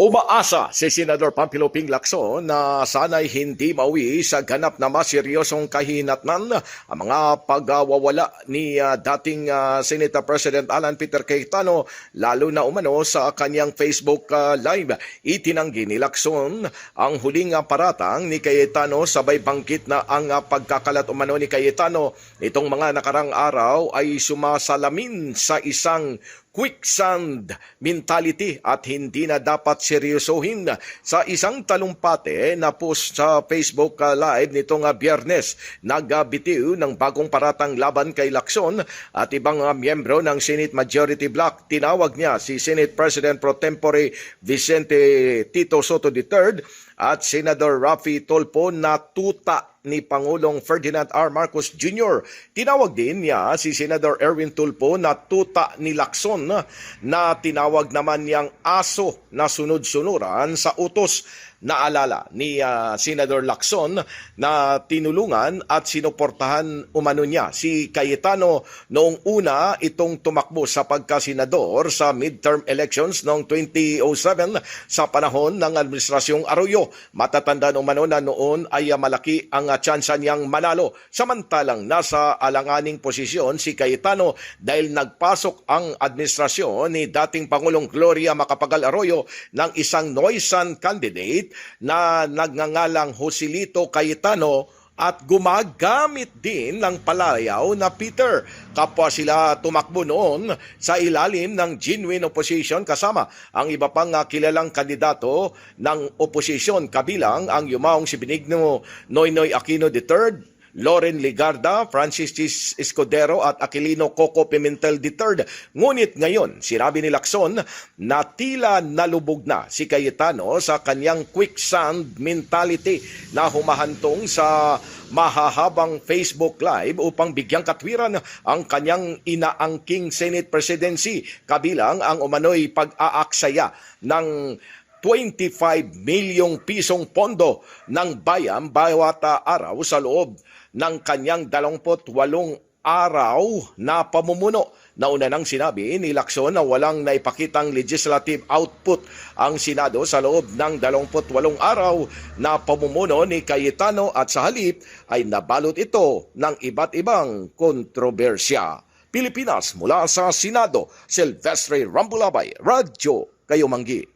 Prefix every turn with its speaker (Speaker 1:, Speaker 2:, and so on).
Speaker 1: Umaasa si Senador Pampilo Ping Lacson na sana'y hindi mauwi sa ganap na mas seryosong kahinatnan ang mga pagwawala ni dating Senate President Alan Peter Cayetano, lalo na umano sa kanyang Facebook Live. Itinanggi ni Lacson ang huling paratang ni Cayetano, sabay bangkit na ang pagkakalat umano ni Cayetano itong mga nakarang araw ay sumasalamin sa isang quicksand mentality at hindi na dapat seryosohin. Sa isang talumpate na post sa Facebook Live nitong Biyernes, nagbitiw ng bagong paratang laban kay Lacson at ibang miyembro ng Senate Majority Bloc. Tinawag niya si Senate President Pro Tempore Vicente Tito Soto III at Senador Raffy Tulfo na tuta ni Pangulong Ferdinand R. Marcos Jr. Tinawag din niya si Senador Erwin Tulfo na tuta ni Lacson na tinawag naman niyang aso na sunod-sunuran sa utos. Naalala ni Senador Lacson na tinulungan at sinuportahan umano niya si Cayetano noong una itong tumakbo sa pagkasenador sa midterm elections noong 2007 sa panahon ng Administrasyong Arroyo. Matatandaan umano na noon ay malaki ang tsansa niyang manalo. Samantalang nasa alanganing posisyon si Cayetano dahil nagpasok ang administrasyon ni dating Pangulong Gloria Macapagal Arroyo ng isang Noisan candidate na nagngangalang Joselito Cayetano at gumagamit din ng palayaw na Peter. Kapwa sila tumakbo noon sa ilalim ng genuine opposition kasama ang iba pang kilalang kandidato ng opposition, kabilang ang yumaong si Benigno Noynoy Aquino III, Loren Ligarda, Francis Escudero at Aquilino Coco Pimentel III. Ngunit ngayon, sinabi ni Lacson na tila nalubog na si Cayetano sa kanyang quicksand mentality na humahantong sa mahahabang Facebook Live upang bigyang katwiran ang kanyang inaangking Senate presidency, kabilang ang umano'y pag-aaksaya ng 25 milyong pisong pondo ng bayan bawat araw sa loob ng kanyang 28 araw na pamumuno. Nauna nang sinabi ni Lacson na walang naipakitang legislative output ang Senado sa loob ng 28 araw na pamumuno ni Cayetano at sa halip ay nabalot ito ng iba't ibang kontrobersya. Pilipinas, mula sa Senado, Silvestre Rambulabay, Radyo Kayumanggi.